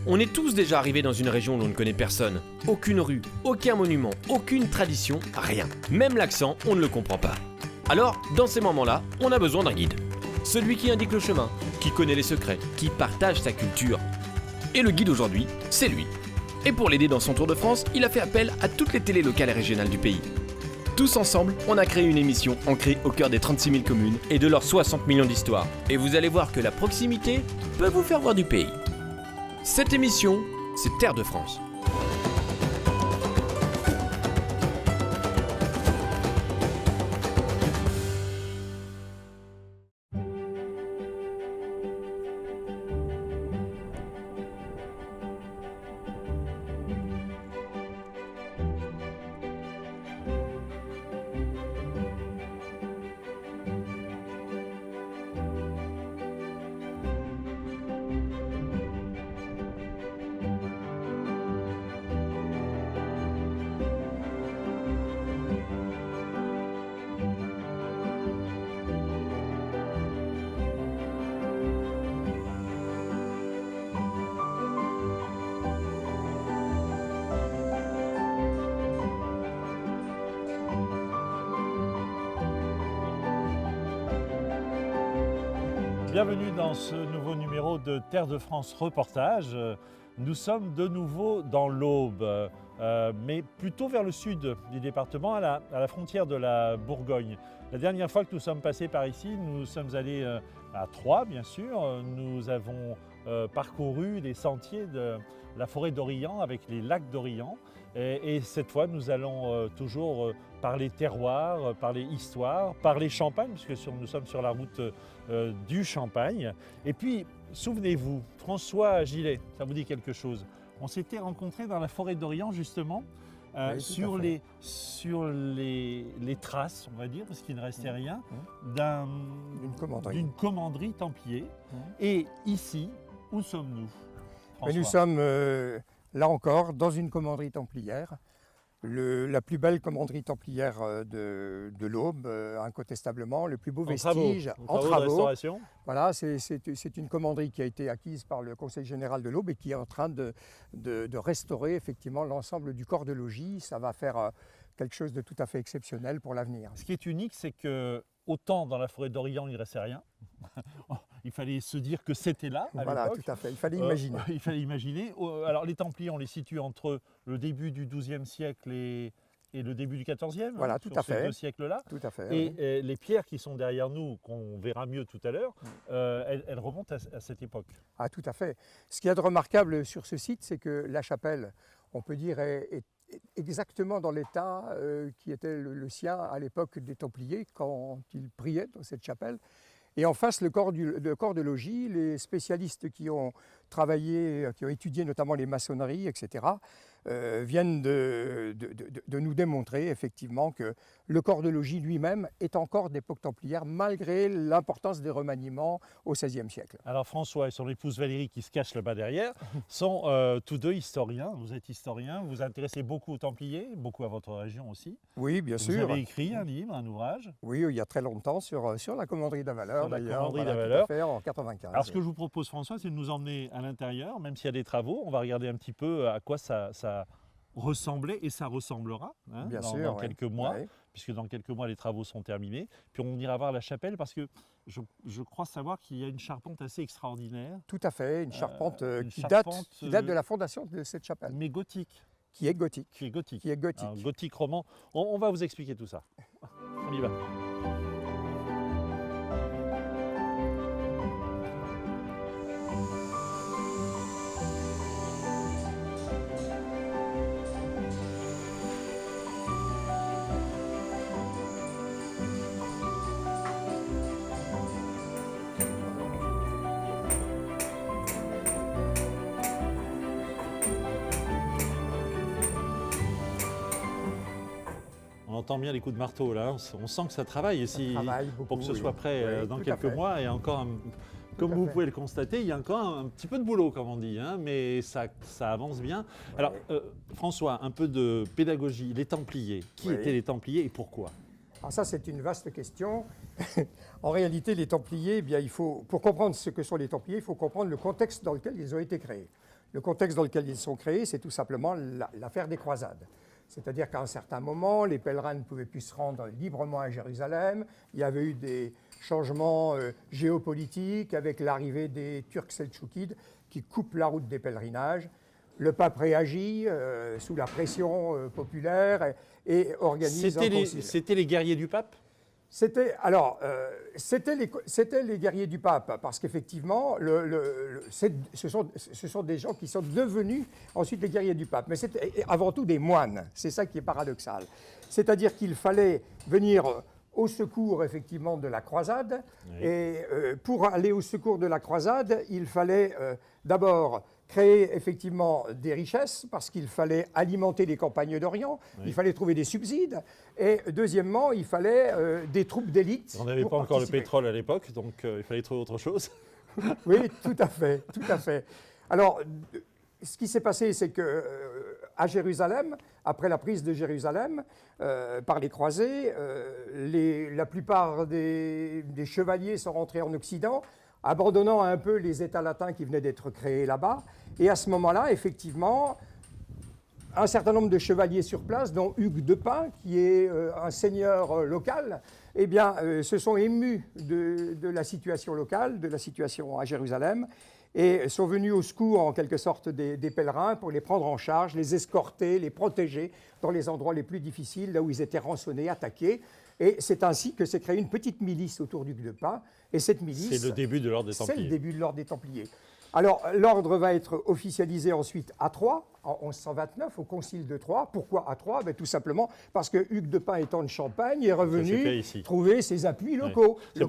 On est tous déjà arrivés dans une région où l'on ne connaît personne. Aucune rue, aucun monument, aucune tradition, rien. Même l'accent, on ne le comprend pas. Alors, dans ces moments-là, on a besoin d'un guide. Celui qui indique le chemin, qui connaît les secrets, qui partage sa culture. Et le guide aujourd'hui, c'est lui. Et pour l'aider dans son tour de France, il a fait appel à toutes les télés locales et régionales du pays. Tous ensemble, on a créé une émission ancrée au cœur des 36 000 communes et de leurs 60 millions d'histoires. Et vous allez voir que la proximité peut vous faire voir du pays. Cette émission, c'est Terre de France. Bienvenue dans ce nouveau numéro de Terre de France Reportage. Nous sommes de nouveau dans l'Aube, mais plutôt vers le sud du département, à la frontière de la Bourgogne. La dernière fois que nous sommes passés par ici, nous sommes allés à Troyes, bien sûr. Nous avons parcouru les sentiers de la forêt d'Orient avec les lacs d'Orient. Et cette fois, nous allons toujours parler terroir, parler histoire, parler champagne, puisque nous sommes sur la route du Champagne. Et puis, souvenez-vous, François Gillet, ça vous dit quelque chose? On s'était rencontrés dans la forêt d'Orient, justement, oui, sur les traces, on va dire, parce qu'il ne restait rien, d'une commanderie templier. Et ici, où sommes-nous, François? Nous sommes, là encore, dans une commanderie templière. La plus belle commanderie templière de l'Aube, incontestement, le plus beau vestige en travaux. Voilà, c'est une commanderie qui a été acquise par le Conseil général de l'Aube et qui est en train de restaurer effectivement l'ensemble du corps de logis. Ça va faire quelque chose de tout à fait exceptionnel pour l'avenir. Ce qui est unique, c'est que autant dans la forêt d'Orient, il ne restait rien. Il fallait se dire que c'était là à voilà, l'époque. Tout à fait, il fallait imaginer. Il fallait imaginer. Alors les Templiers, on les situe entre le début du XIIe siècle et le début du XIVe. Voilà, tout à fait. Ces deux siècles-là. Tout à fait. Et les pierres qui sont derrière nous, qu'on verra mieux tout à l'heure, elles remontent à cette époque. Ah, tout à fait. Ce qu'il y a de remarquable sur ce site, c'est que la chapelle, on peut dire, est exactement dans l'état qui était le sien à l'époque des Templiers, quand ils priaient dans cette chapelle. Et en face, le corps de logis, les spécialistes qui ont travaillé, qui ont étudié notamment les maçonneries, etc., viennent de nous démontrer effectivement que le corps de logis lui-même est encore d'époque templière, malgré l'importance des remaniements au XVIe siècle. Alors François et son épouse Valérie, qui se cache là-bas derrière, sont tous deux historiens. Vous êtes historien, vous vous intéressez beaucoup aux Templiers, beaucoup à votre région aussi. Oui, bien sûr. Vous avez écrit un livre, un ouvrage. Oui, il y a très longtemps, sur la commanderie d'Avaleur, d'ailleurs, en 1995. Alors ce que je vous propose, François, c'est de nous emmener à l'intérieur, même s'il y a des travaux. On va regarder un petit peu à quoi ça ressemblait et ça ressemblera dans quelques mois, puisque dans quelques mois les travaux sont terminés. Puis on ira voir la chapelle parce que je crois savoir qu'il y a une charpente assez extraordinaire. Tout à fait, une charpente qui date de la fondation de cette chapelle. Mais gothique. Qui est gothique. Qui est gothique. Qui est gothique. Alors, gothique roman. On va vous expliquer tout ça. On y va. On entend bien les coups de marteau là, on sent que ça travaille ici pour que ce soit prêt dans quelques mois. Et encore, comme vous pouvez le constater, il y a encore un petit peu de boulot, comme on dit, mais ça avance bien. Alors François, un peu de pédagogie, les Templiers, qui étaient les Templiers et pourquoi? Alors ça, c'est une vaste question. En réalité, les Templiers, pour comprendre ce que sont les Templiers, il faut comprendre le contexte dans lequel ils ont été créés. Le contexte dans lequel ils sont créés, c'est tout simplement l'affaire des croisades. C'est-à-dire qu'à un certain moment, les pèlerins ne pouvaient plus se rendre librement à Jérusalem. Il y avait eu des changements géopolitiques avec l'arrivée des Turcs Seltchoukides qui coupent la route des pèlerinages. Le pape réagit sous la pression populaire et organise un concile. C'était les guerriers du pape? C'était les guerriers du pape, parce qu'effectivement, ce sont des gens qui sont devenus ensuite les guerriers du pape. Mais c'était avant tout des moines, c'est ça qui est paradoxal. C'est-à-dire qu'il fallait venir au secours, effectivement, de la croisade. Oui. Et pour aller au secours de la croisade, il fallait d'abord créer effectivement des richesses, parce qu'il fallait alimenter les campagnes d'Orient, oui. Il fallait trouver des subsides, et deuxièmement, il fallait des troupes d'élite. On n'avait pas encore le pétrole à l'époque, donc il fallait trouver autre chose. Oui, tout à fait, tout à fait. Alors, ce qui s'est passé, c'est qu'à Jérusalem, après la prise de Jérusalem par les croisés, la plupart des chevaliers sont rentrés en Occident, abandonnant un peu les États latins qui venaient d'être créés là-bas. Et à ce moment-là, effectivement, un certain nombre de chevaliers sur place, dont Hugues de Pint, qui est un seigneur local, eh bien, se sont émus de la situation locale, de la situation à Jérusalem, et sont venus au secours, en quelque sorte, des pèlerins pour les prendre en charge, les escorter, les protéger dans les endroits les plus difficiles, là où ils étaient rançonnés, attaqués. Et c'est ainsi que s'est créée une petite milice autour d'Hugues de Pint. Et cette milice... C'est le début de l'ordre des Templiers. C'est le début de l'ordre des Templiers. Alors, l'ordre va être officialisé ensuite à Troyes, en 1129, au Concile de Troyes. Pourquoi à Troyes? Tout simplement parce que Hugues de Pint, étant de Champagne, est revenu trouver ses appuis locaux. Ouais. C'est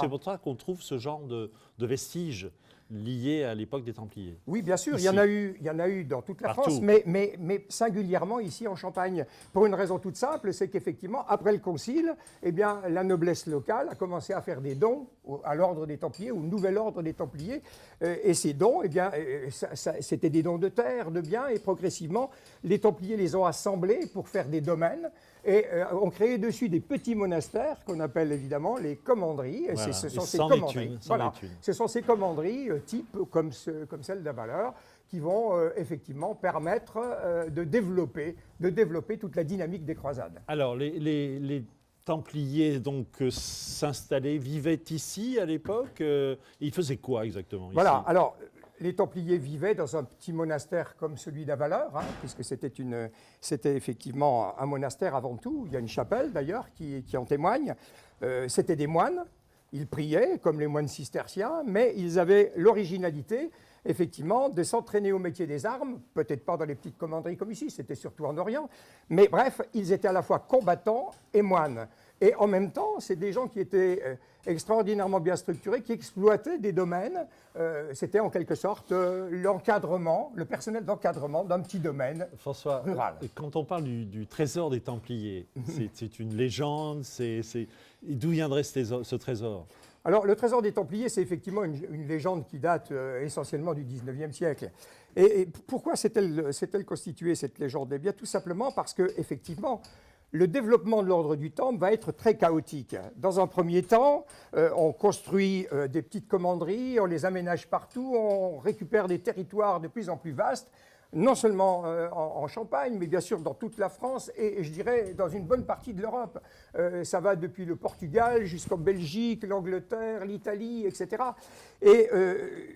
pour ça qu'on trouve ce genre de vestiges liés à l'époque des Templiers. Oui, bien sûr, il y en a eu dans toute la France, mais singulièrement ici en Champagne. Pour une raison toute simple, c'est qu'effectivement, après le Concile, eh bien, la noblesse locale a commencé à faire des dons à l'ordre des Templiers, au nouvel ordre des Templiers. Et ces dons, eh bien, c'était des dons de terre, de biens, et progressivement, les Templiers les ont assemblés pour faire des domaines. Et ont créé dessus des petits monastères qu'on appelle évidemment les commanderies. Voilà. Ce sont ces commanderies. Voilà. Ce sont ces commanderies type comme celle d'Avaleur qui vont effectivement permettre de développer toute la dynamique des croisades. Alors les Templiers donc s'installaient, vivaient ici à l'époque. Ils faisaient quoi exactement ici? Voilà. Alors les Templiers vivaient dans un petit monastère comme celui d'Avaleur, puisque c'était effectivement un monastère avant tout. Il y a une chapelle d'ailleurs qui en témoigne. C'était des moines, ils priaient comme les moines cisterciens, mais ils avaient l'originalité effectivement de s'entraîner au métier des armes, peut-être pas dans les petites commanderies comme ici, c'était surtout en Orient, mais bref, ils étaient à la fois combattants et moines. Et en même temps, c'est des gens qui étaient extraordinairement bien structurés, qui exploitaient des domaines. C'était en quelque sorte l'encadrement, le personnel d'encadrement d'un petit domaine François, rural. Quand on parle du trésor des Templiers, c'est une légende, d'où viendrait ce trésor? Alors, le trésor des Templiers, c'est effectivement une légende qui date essentiellement du XIXe siècle. Et pourquoi s'est-elle constituée, cette légende? Eh bien, tout simplement parce que, effectivement, le développement de l'ordre du Temple va être très chaotique. Dans un premier temps, on construit des petites commanderies, on les aménage partout, on récupère des territoires de plus en plus vastes, non seulement en Champagne, mais bien sûr dans toute la France et je dirais dans une bonne partie de l'Europe. Ça va depuis le Portugal jusqu'en Belgique, l'Angleterre, l'Italie, etc. Et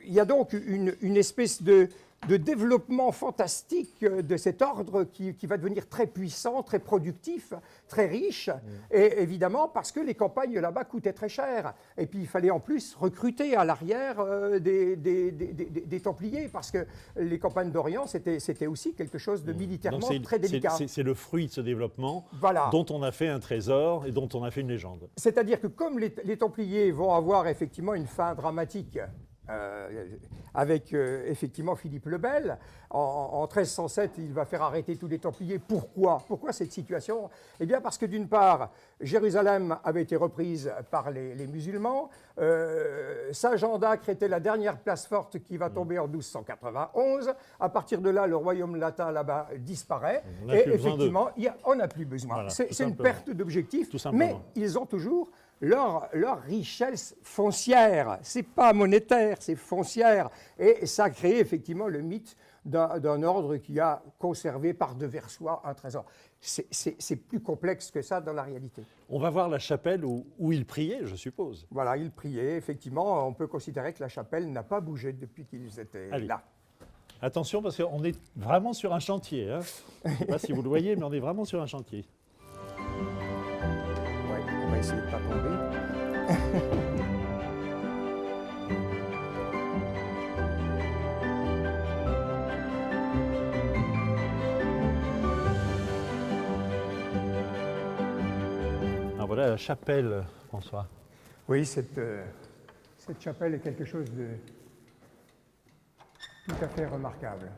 il y a donc une espèce de développement fantastique de cet ordre qui va devenir très puissant, très productif, très riche, et évidemment parce que les campagnes là-bas coûtaient très cher. Et puis il fallait en plus recruter à l'arrière des Templiers, parce que les campagnes d'Orient, c'était aussi quelque chose de militairement très délicat. C'est le fruit de ce développement voilà. dont on a fait un trésor et dont on a fait une légende. C'est-à-dire que comme les Templiers vont avoir effectivement une fin dramatique, avec effectivement Philippe le Bel. En 1307, il va faire arrêter tous les Templiers. Pourquoi cette situation? Eh bien parce que d'une part, Jérusalem avait été reprise par les musulmans. Saint-Jean d'Acre était la dernière place forte qui va tomber en 1291. À partir de là, le royaume latin là-bas disparaît. Et effectivement, on n'a plus besoin. Voilà, c'est une perte d'objectif. Mais ils ont toujours leur richesse foncière. Ce n'est pas monétaire, c'est foncière. Et ça a créé effectivement le mythe d'un ordre qui a conservé par-devers soi un trésor. C'est plus complexe que ça dans la réalité. On va voir la chapelle où il priait, je suppose. Voilà, ils priaient. Effectivement, on peut considérer que la chapelle n'a pas bougé depuis qu'ils étaient Allez. là. Attention, parce qu'on est vraiment sur un chantier. Hein. Je ne sais pas si vous le voyez, mais on est vraiment sur un chantier. Ouais, on va essayer de ne pas tomber. Ah, voilà la chapelle, François. Oui, cette chapelle est quelque chose de tout à fait remarquable.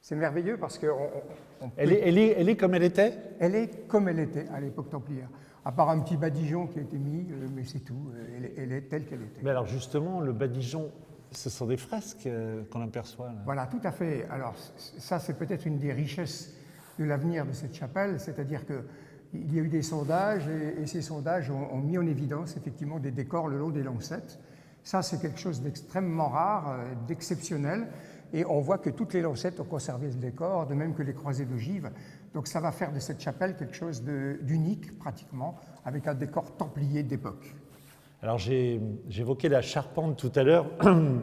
C'est merveilleux parce que Elle est comme elle était? elle est comme elle était à l'époque templière. À part un petit badigeon qui a été mis, mais c'est tout. Elle est telle qu'elle était. Mais alors justement, le badigeon, ce sont des fresques qu'on aperçoit là. Voilà, tout à fait. Alors ça, c'est peut-être une des richesses de l'avenir de cette chapelle, c'est-à-dire qu'il y a eu des sondages et ces sondages ont mis en évidence effectivement des décors le long des lancettes. Ça, c'est quelque chose d'extrêmement rare, d'exceptionnel. Et on voit que toutes les lancettes ont conservé ce décor, de même que les croisées d'ogives. Donc ça va faire de cette chapelle quelque chose d'unique, pratiquement, avec un décor templier d'époque. Alors j'évoquais la charpente tout à l'heure,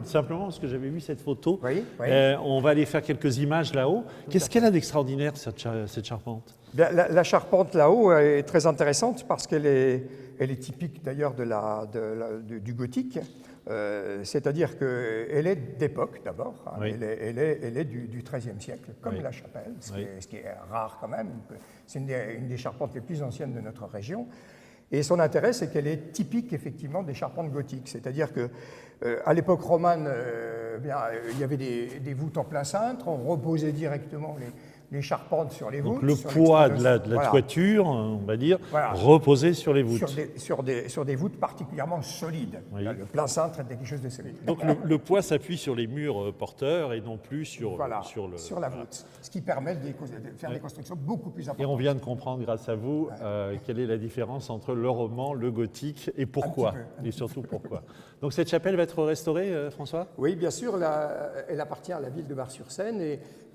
simplement parce que j'avais vu cette photo. Oui, oui. On va aller faire quelques images là-haut. Qu'est-ce qu'elle a d'extraordinaire, cette charpente? La charpente là-haut est très intéressante parce qu'elle est typique d'ailleurs du gothique. C'est-à-dire qu'elle est d'époque d'abord, hein. Oui. Elle est du XIIIe siècle, comme Oui. la chapelle, Oui. ce qui est rare quand même. C'est une des charpentes les plus anciennes de notre région. Et son intérêt, c'est qu'elle est typique effectivement des charpentes gothiques. C'est-à-dire qu'à l'époque romane, il y avait des voûtes en plein cintre, on reposait directement les charpentes sur les voûtes. Donc le poids de la voilà. toiture, on va dire, Voilà. reposé sur les voûtes. Sur des voûtes particulièrement solides. Oui. Là, le plein cintre était quelque chose de solide. Donc le poids s'appuie sur les murs porteurs et non plus sur Voilà, sur la voûte. Ce qui permet de faire des constructions beaucoup plus Et on importantes. vient de comprendre grâce à vous quelle est la différence entre le roman, le gothique et pourquoi. Un petit peu. Et surtout pourquoi. Donc cette chapelle va être restaurée, François? Oui, bien sûr, elle appartient à la ville de Bar-sur-Seine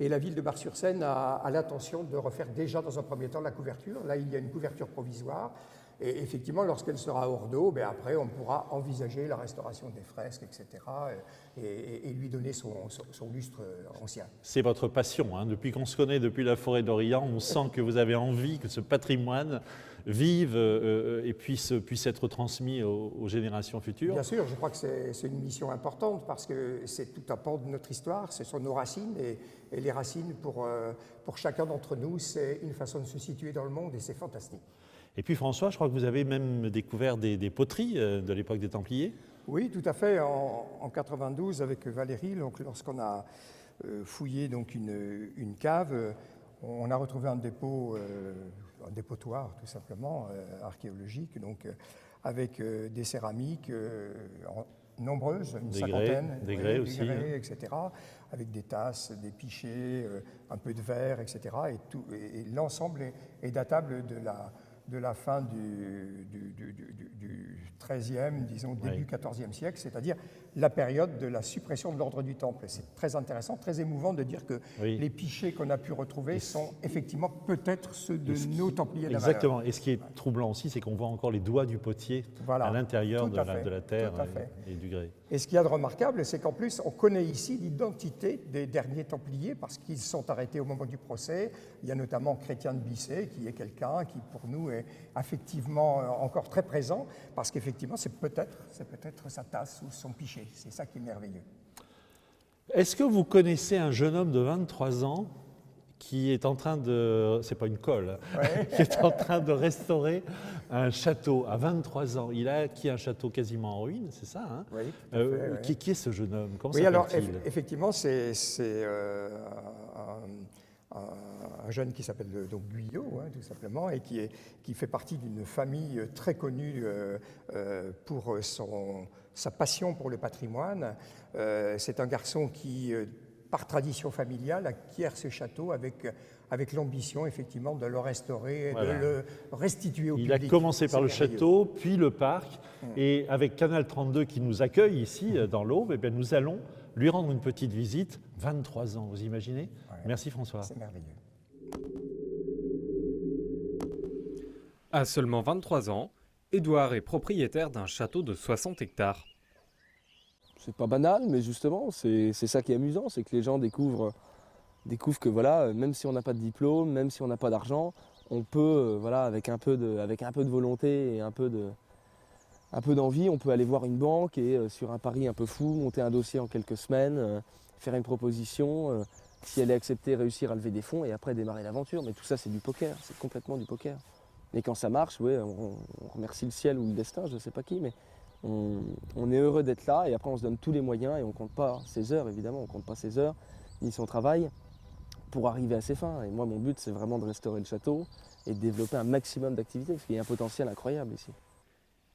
et la ville de Bar-sur-Seine a l'intention de refaire déjà dans un premier temps la couverture. Là, il y a une couverture provisoire et effectivement, lorsqu'elle sera hors d'eau, après on pourra envisager la restauration des fresques, etc. et lui donner son lustre ancien. C'est votre passion. Hein. Depuis qu'on se connaît, depuis la forêt d'Orient, on sent que vous avez envie que ce patrimoine vive et puisse être transmis aux générations futures. Bien sûr, je crois que c'est une mission importante parce que c'est tout un pan de notre histoire, ce sont nos racines et les racines pour chacun d'entre nous, c'est une façon de se situer dans le monde et c'est fantastique. Et puis François, je crois que vous avez même découvert des poteries de l'époque des Templiers. Oui, tout à fait. En 92, avec Valérie, lorsqu'on a fouillé donc une cave, on a retrouvé un dépotoir tout simplement archéologique, donc avec des céramiques nombreuses, une cinquantaine, des grès aussi, etc., avec des tasses, des pichets, un peu de verre, etc. Et l'ensemble est datable de la fin du XIIIe, disons début XIVe siècle, c'est-à-dire la période de la suppression de l'ordre du Temple. C'est très intéressant, très émouvant de dire que les pichets qu'on a pu retrouver sont effectivement peut-être ceux de nos Templiers de la Valeur. Exactement. Et ce qui est troublant aussi, c'est qu'on voit encore les doigts du potier à l'intérieur de la terre et du grès. Et ce qu'il y a de remarquable, c'est qu'en plus, on connaît ici l'identité des derniers Templiers parce qu'ils sont arrêtés au moment du procès. Il y a notamment Chrétien de Bissé, qui est quelqu'un qui, pour nous, est affectivement encore très présent parce qu'effectivement, c'est peut-être sa tasse ou son pichet. C'est ça qui est merveilleux. Est-ce que vous connaissez un jeune homme de 23 ans qui est en train de, c'est pas une colle, qui est en train de restaurer un château à 23 ans. Il a acquis un château quasiment en ruine, c'est ça, hein? Oui, tout à fait, qui est ce jeune homme? Comment oui, alors s'appelle-t-il? effectivement, c'est un jeune qui s'appelle donc Guyot, tout simplement, et qui fait partie d'une famille très connue pour sa passion pour le patrimoine. C'est un garçon qui, par tradition familiale, acquiert ce château avec avec l'ambition effectivement de le restaurer et Voilà. de le restituer au Il public. a commencé par C'est le merveilleux. château, puis le parc. Et avec Canal 32 qui nous accueille ici dans l'Aube, eh bien, nous allons lui rendre une petite visite. 23 ans, vous imaginez? Ouais. Merci François. C'est merveilleux. À seulement 23 ans, Édouard est propriétaire d'un château de 60 hectares. C'est pas banal, mais justement, c'est ça qui est amusant, c'est que les gens découvrent que voilà, même si on n'a pas de diplôme, même si on n'a pas d'argent, on peut, voilà, avec un peu de volonté et un peu d'envie, on peut aller voir une banque et sur un pari un peu fou, monter un dossier en quelques semaines, faire une proposition, si elle est acceptée, réussir à lever des fonds et après démarrer l'aventure. Mais tout ça, c'est du poker, c'est complètement du poker. Et quand ça marche, ouais, on remercie le ciel ou le destin, je ne sais pas qui, mais on est heureux d'être là et après on se donne tous les moyens et on ne compte pas ses heures, évidemment, on ne compte pas ses heures ni son travail pour arriver à ses fins. Et moi, mon but, c'est vraiment de restaurer le château et de développer un maximum d'activités parce qu'il y a un potentiel incroyable ici.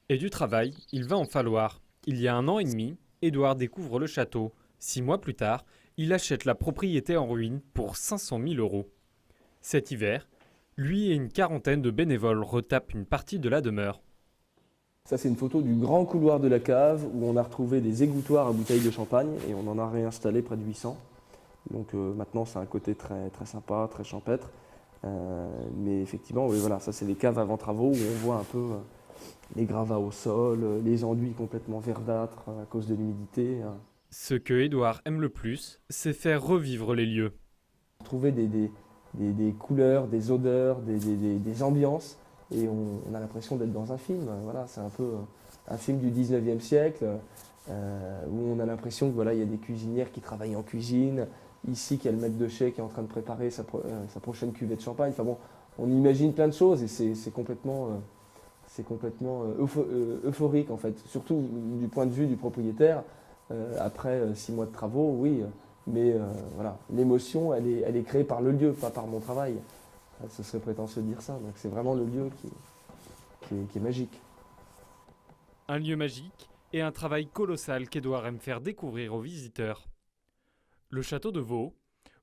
Et du travail, il va en falloir. Il y a 1 an et demi, Édouard découvre le château. 6 mois plus tard, il achète la propriété en ruine pour 500 000 €. Cet hiver, lui et une quarantaine de bénévoles retapent une partie de la demeure. Ça, c'est une photo du grand couloir de la cave où on a retrouvé des égouttoirs à bouteilles de champagne et on en a réinstallé près de 800. Donc maintenant, c'est un côté très, très sympa, très champêtre. Mais effectivement, oui, voilà, ça, c'est les caves avant travaux où on voit un peu les gravats au sol, les enduits complètement verdâtres à cause de l'humidité. Ce que Édouard aime le plus, c'est faire revivre les lieux. Trouver des couleurs, des odeurs, des ambiances. Et on a l'impression d'être dans un film. Voilà, c'est un peu un film du 19e siècle où on a l'impression que voilà, il y a des cuisinières qui travaillent en cuisine. Ici, qu'il y a le maître de chai qui est en train de préparer sa prochaine cuvée de champagne. Enfin bon, on imagine plein de choses et c'est complètement euphorique en fait. Surtout du point de vue du propriétaire. Après 6 mois de travaux, oui. Mais voilà, l'émotion, elle est créée par le lieu, pas par mon travail. Ce serait prétentieux de dire ça. Donc c'est vraiment le lieu qui est magique. Un lieu magique et un travail colossal qu'Édouard aime faire découvrir aux visiteurs. Le château de Vaux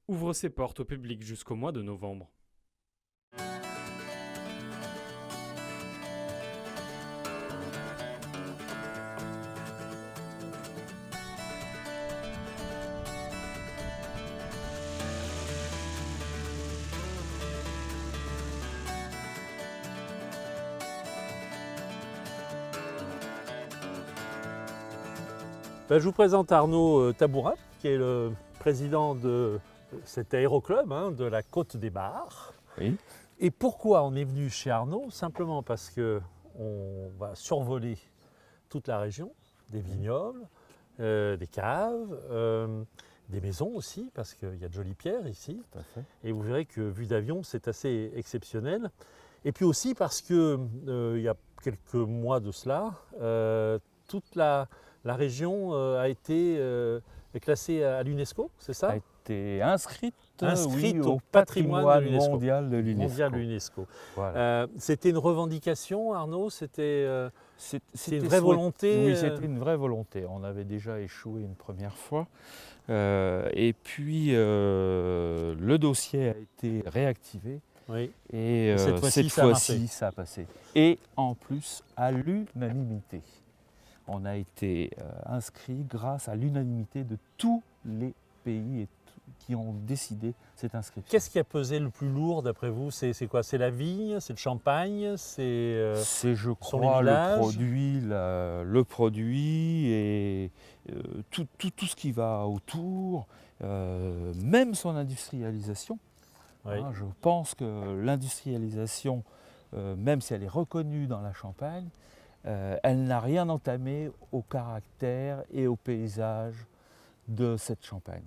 ouvre ses portes au public jusqu'au mois de novembre. Ben, je vous présente Arnaud Tabourin, qui est le président de cet aéroclub de la Côte des Bars. Oui. Et pourquoi on est venu chez Arnaud? Simplement parce qu'on va survoler toute la région, des vignobles, des caves, des maisons aussi, parce qu'il y a de jolies pierres ici. Tout à fait. Et vous verrez que vue d'avion, c'est assez exceptionnel. Et puis aussi parce que il y a quelques mois de cela, toute la région a été classée à l'UNESCO, c'est ça? A été inscrite, Inscrite oui, au patrimoine de l'UNESCO. mondial de l'UNESCO. Mondial de l'UNESCO. Voilà. C'était une revendication, Arnaud? C'était C'était une vraie volonté? Oui, c'était une vraie volonté. On avait déjà échoué une première fois. Et puis, le dossier a été réactivé. Oui. Et cette fois-ci, ça a passé. Et en plus, à l'unanimité. On a été inscrit grâce à l'unanimité de tous les pays qui ont décidé cette inscription. Qu'est-ce qui a pesé le plus lourd d'après vous? C'est quoi? C'est la vigne? C'est le champagne? C'est Je sont les crois, villages? le produit et tout ce qui va autour, même son industrialisation. Oui. Je pense que l'industrialisation, même si elle est reconnue dans la Champagne, elle n'a rien entamé au caractère et au paysage de cette Champagne.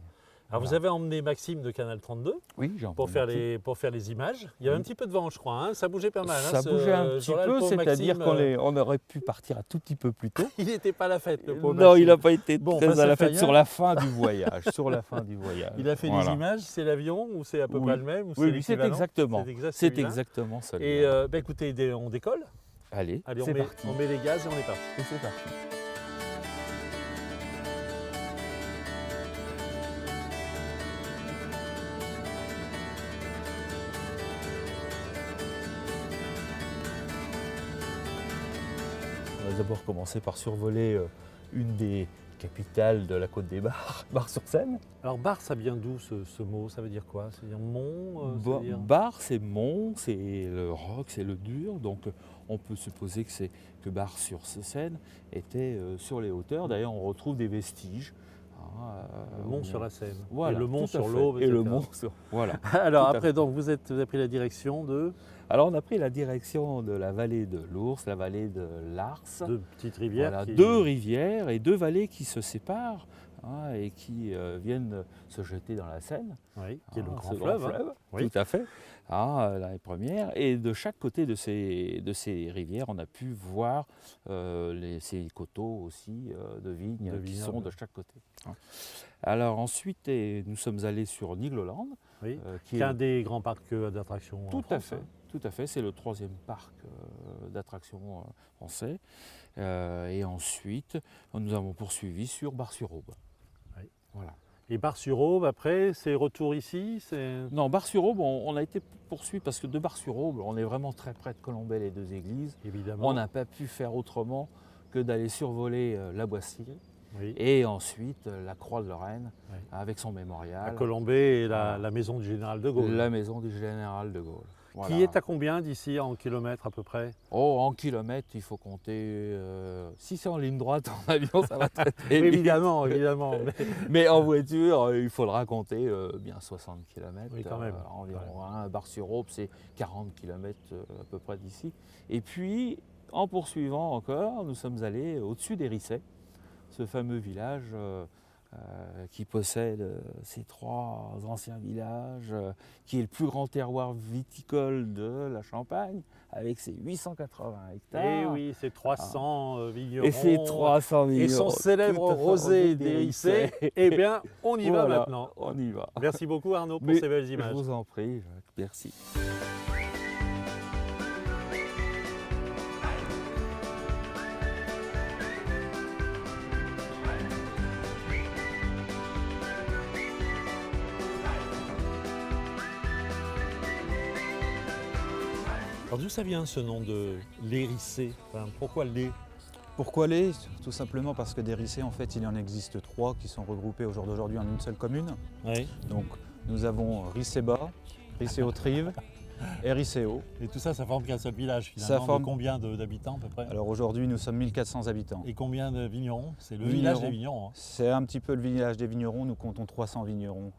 Alors Voilà. vous avez emmené Maxime de Canal 32 Oui, j'en pour faire les images. Il y avait un petit peu de vent, je crois, ça bougeait pas mal. Ça bougeait un petit Jour-là, le peu, pauvre c'est-à-dire Maxime, qu'on aurait pu partir un tout petit peu plus tôt. il n'était pas à la fête, le pauvre Non, Maxime. il n'a pas été Bon, très bah, ça à la fait fête rien. sur la fin du voyage. Sur la fin du voyage. Il a fait Voilà. des images, c'est l'avion ou c'est à peu Oui. près le même ou Oui, oui, c'est l'équivalent? exactement. C'est C'est celui-là. exactement celui-là. Et écoutez, on décolle. Allez, Allez, c'est parti. on met les gaz et on est parti. Et c'est parti. va d'abord commencer par survoler une des capitales de la Côte des Bars, Bar-sur-Seine. Alors Bar, ça vient d'où ce mot? Ça veut dire quoi? Ça veut dire mont? Ça veut dire- Bar, c'est mont, c'est le roc, c'est le dur. Donc on peut supposer que Bar-sur-Seine était sur les hauteurs. D'ailleurs, on retrouve des vestiges. Le mont sur la Seine. Voilà, et le mont tout à sur fait. l'Aube. Et le etc. mont sur. Voilà. Alors tout à après, fait. donc vous avez pris la direction de Alors on a pris la direction de la vallée de l'Ours, la vallée de l'Ars. deux petites rivières. Voilà, qui- deux rivières et deux vallées qui se séparent et qui viennent se jeter dans la Seine. Oui, qui est le grand ce fleuve. hein. Oui. Tout à fait. La première. Et de chaque côté de ces rivières, on a pu voir ces coteaux aussi de vignes De qui vignobles. sont de chaque côté. Alors ensuite, nous sommes allés sur Nigloland, Oui. qui Qui est un des grands parcs d'attractions. en tout à France, fait. hein. Tout à fait, c'est le 3e parc d'attractions français. Et ensuite, nous avons poursuivi sur Bar-sur-Aube. Oui. Voilà. Et Bar-sur-Aube, après, c'est retour ici. Non, Bar-sur-Aube, on a été poursuivi parce que de Bar-sur-Aube, on est vraiment très près de Colombelles et deux églises. Évidemment. On n'a pas pu faire autrement que d'aller survoler la Boissière Oui. et ensuite la Croix de Lorraine Oui. avec son mémorial. À Colombey et Voilà. la maison du général de Gaulle. La maison du général de Gaulle. Voilà. Qui est à combien d'ici en kilomètres à peu près? Oh, en kilomètres, il faut compter. Si c'est en ligne droite, en avion, ça va très très Oui, vite. évidemment, évidemment. Mais en voiture, il faudra compter bien 60 km Oui, quand même. environ. Hein. Bar-sur-Aube, c'est 40 km à peu près d'ici. Et puis, en poursuivant encore, nous sommes allés au-dessus d'Hérissé, ce fameux village qui possède ces 3 anciens villages, qui est le plus grand terroir viticole de la Champagne, avec ses 880 hectares. Et oui, c'est 300 vignerons. Et ses 300 Et son vignerons. célèbre Tout à fait, rosé d'Hérissé. Eh bien, on y va Voilà, maintenant. On y va. Merci beaucoup Arnaud pour Mais ces belles Je images. vous en prie, Jacques. Merci. Alors d'où ça vient ce nom de l'Hérissé? Enfin, pourquoi l'Hé? Pourquoi les? Tout simplement parce que des rissés, en fait, il en existe 3 qui sont regroupés au jour d'aujourd'hui en une seule commune. Oui. Donc nous avons Rissé-Bas, Rissé-Haut-Trive et Rissé-Haut. Et tout ça, ça forme qu'un seul village Ça finalement. forme- De combien d'habitants à peu près? Alors aujourd'hui, nous sommes 1400 habitants. Et combien de vignerons? C'est le Vignerons. village des vignerons. hein. C'est un petit peu le village des vignerons, nous comptons 300 vignerons.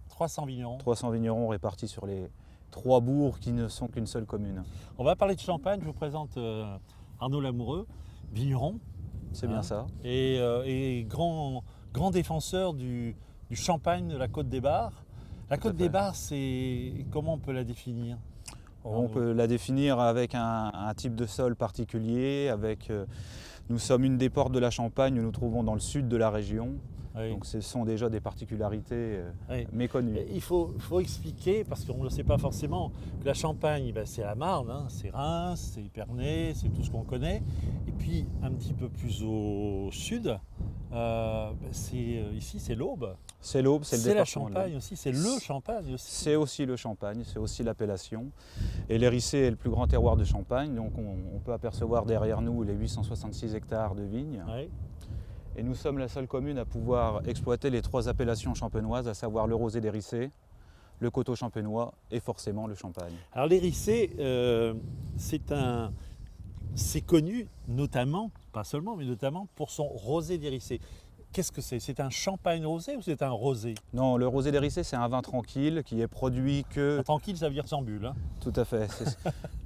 300 vignerons. 300 vignerons répartis sur les 3 bourgs qui ne sont qu'une seule commune. On va parler de Champagne. Je vous présente Arnaud Lamoureux, vigneron C'est Hein bien ça. et grand défenseur du champagne de la Côte des Bars. La Tout à Côte des fait. Bars, c'est comment on peut la définir? On peut la définir avec un type de sol particulier. Nous sommes une des portes de la Champagne, nous nous trouvons dans le sud de la région. Oui. Donc ce sont déjà des particularités Oui. méconnues. Il faut expliquer, parce qu'on ne le sait pas forcément, que la Champagne, ben, c'est la Marne, hein, c'est Reims, c'est Épernay, c'est tout ce qu'on connaît. Et puis un petit peu plus au sud, ici c'est l'Aube. C'est l'Aube, c'est le C'est la département de Champagne l'Aube. aussi, c'est le Champagne aussi. C'est aussi le Champagne, c'est aussi l'appellation. Et l'Hérissé est le plus grand terroir de Champagne, donc on peut apercevoir derrière nous les 866 hectares de vignes. Oui. Et nous sommes la seule commune à pouvoir exploiter les 3 appellations champenoises, à savoir le rosé d'Hérissé, le coteau champenois et forcément le champagne. Alors l'Hérissé, c'est connu notamment, pas seulement, mais notamment pour son rosé d'Hérissé. Qu'est-ce que c'est? C'est un champagne rosé ou c'est un rosé? Non, le rosé d'Hérissé, c'est un vin tranquille qui est produit que... Tranquille, ça veut dire sans bulle. hein. Tout à fait.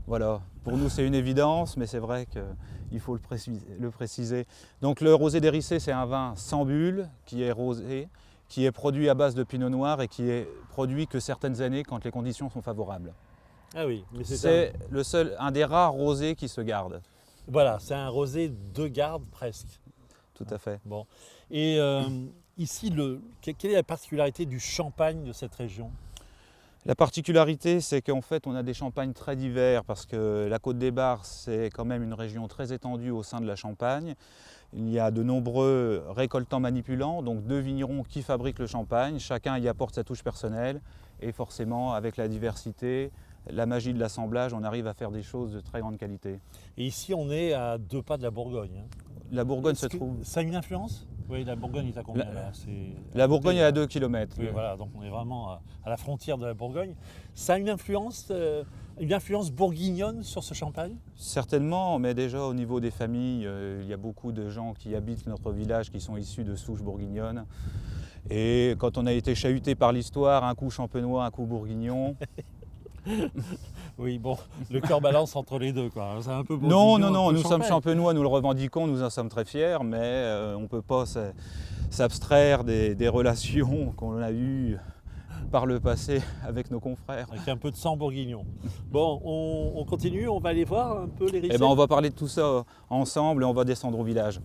Voilà. Pour nous, c'est une évidence, mais c'est vrai qu'il faut le préciser. Donc le rosé d'Hérissé, c'est un vin sans bulle, qui est rosé, qui est produit à base de pinot noir et qui est produit que certaines années quand les conditions sont favorables. Ah oui, mais C'est un des rares rosés qui se garde. Voilà, c'est un rosé de garde presque. Tout à fait. Bon. Et ici, quelle est la particularité du champagne de cette région? La particularité, c'est qu'en fait, on a des champagnes très divers parce que la Côte des Bars, c'est quand même une région très étendue au sein de la Champagne. Il y a de nombreux récoltants manipulants, donc 2 vignerons qui fabriquent le champagne. Chacun y apporte sa touche personnelle et forcément, avec la diversité, la magie de l'assemblage, on arrive à faire des choses de très grande qualité. Et ici, on est à 2 pas de la Bourgogne. Hein. La Bourgogne Est-ce se que trouve... Ça a une influence? Oui, la Bourgogne est à combien La- là? La Bourgogne est à 2 km. Oui, voilà, donc on est vraiment à la frontière de la Bourgogne. Ça a une influence bourguignonne sur ce champagne? Certainement, mais déjà au niveau des familles, il y a beaucoup de gens qui habitent notre village qui sont issus de souches bourguignonnes. Et quand on a été chahuté par l'histoire, un coup champenois, un coup bourguignon. Oui, bon, le cœur balance entre les deux, quoi. C'est un peu Non, bourguignon, un peu nous sommes champagne. champenois, nous le revendiquons, nous en sommes très fiers, mais on ne peut pas s'abstraire des relations qu'on a eues par le passé avec nos confrères. Avec un peu de sang bourguignon. Bon, on continue, on va aller voir un peu les Eh recettes. ben, on va parler de tout ça ensemble et on va descendre au village.